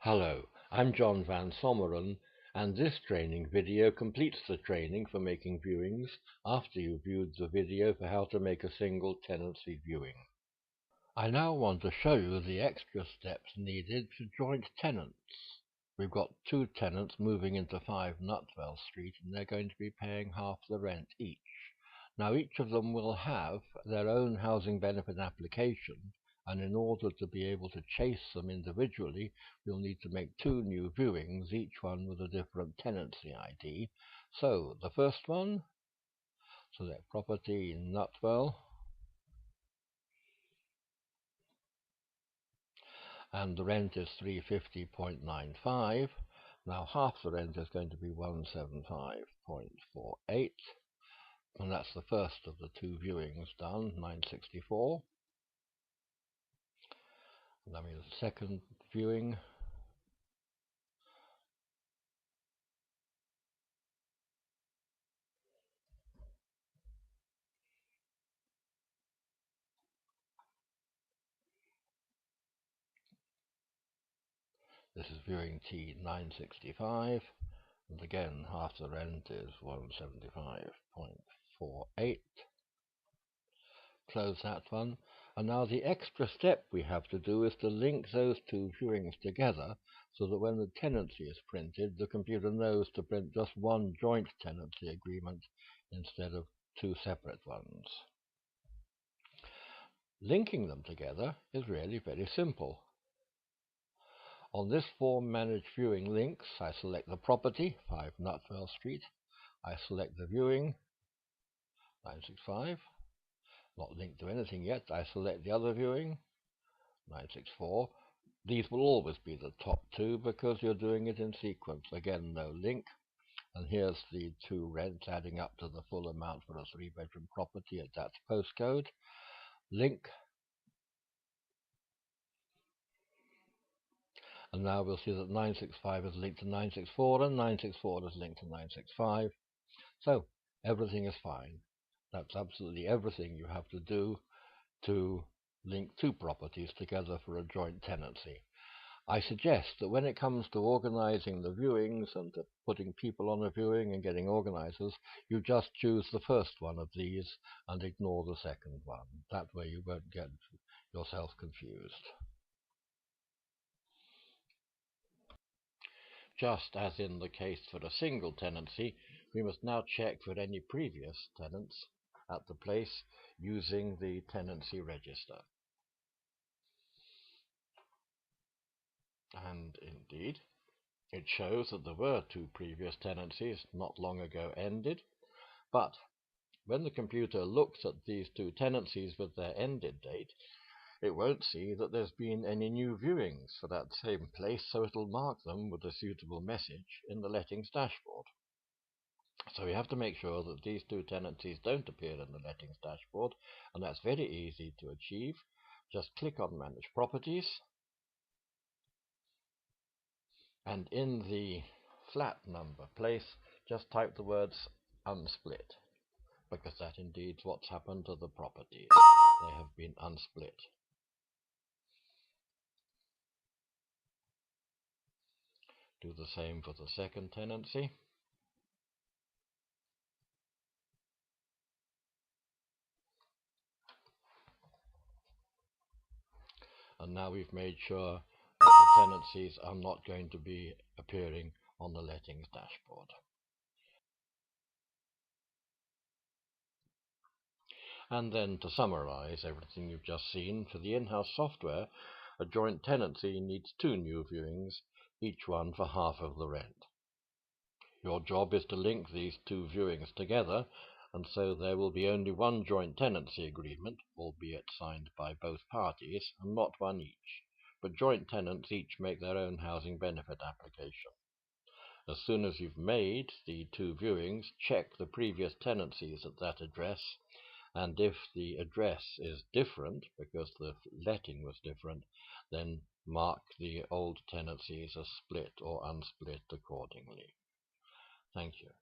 Hello, I'm John Van Sommeren, and this training video completes the training for making viewings after you've viewed the video for how to make a single tenancy viewing. I now want to show you the extra steps needed for joint tenants. We've got two tenants moving into 5 Nutwell Street, and they're going to be paying half the rent each. Now each of them will have their own housing benefit application, and in order to be able to chase them individually, we'll need to make 2 new viewings, each one with a different tenancy ID. So the first one, select property in Nutwell, and the rent is £350.95. Now half the rent is going to be £175.48, and that's the first of the 2 viewings done, £964. That means the second viewing. This is viewing T 965, and again half the rent is 175.48. Close that one, and now the extra step we have to do is to link those 2 viewings together so that when the tenancy is printed, the computer knows to print just one joint tenancy agreement instead of 2 separate ones. Linking them together is really very simple. On this form Manage Viewing Links, I select the property, 5 Nutwell Street. I select the viewing, 965. Not linked to anything yet. I select the other viewing, 964. These will always be the top 2 because you're doing it in sequence. Again, no link. And here's the 2 rents adding up to the full amount for a 3-bedroom property at that postcode. Link. And now we'll see that 965 is linked to 964 and 964 is linked to 965. So everything is fine. That's absolutely everything you have to do to link 2 properties together for a joint tenancy. I suggest that when it comes to organizing the viewings and to putting people on a viewing and getting organizers, you just choose the first one of these and ignore the second one. That way you won't get yourself confused. Just as in the case for a single tenancy, we must now check for any previous tenants at the place using the tenancy register. And indeed, it shows that there were 2 previous tenancies not long ago ended, but when the computer looks at these 2 tenancies with their ended date, it won't see that there's been any new viewings for that same place, so it'll mark them with a suitable message in the lettings dashboard. So we have to make sure that these 2 tenancies don't appear in the lettings dashboard, and that's very easy to achieve. Just click on Manage Properties, and in the flat number place, just type the words unsplit, because that indeed is what's happened to the properties. They have been unsplit. Do the same for the second tenancy. And now we've made sure that the tenancies are not going to be appearing on the lettings dashboard. And then to summarize everything you've just seen, for the in-house software, a joint tenancy needs 2 new viewings, each one for half of the rent. Your job is to link these 2 viewings together, and so there will be only one joint tenancy agreement, albeit signed by both parties, and not one each. But joint tenants each make their own housing benefit application. As soon as you've made the 2 viewings, check the previous tenancies at that address, and if the address is different, because the letting was different, then mark the old tenancies as split or unsplit accordingly. Thank you.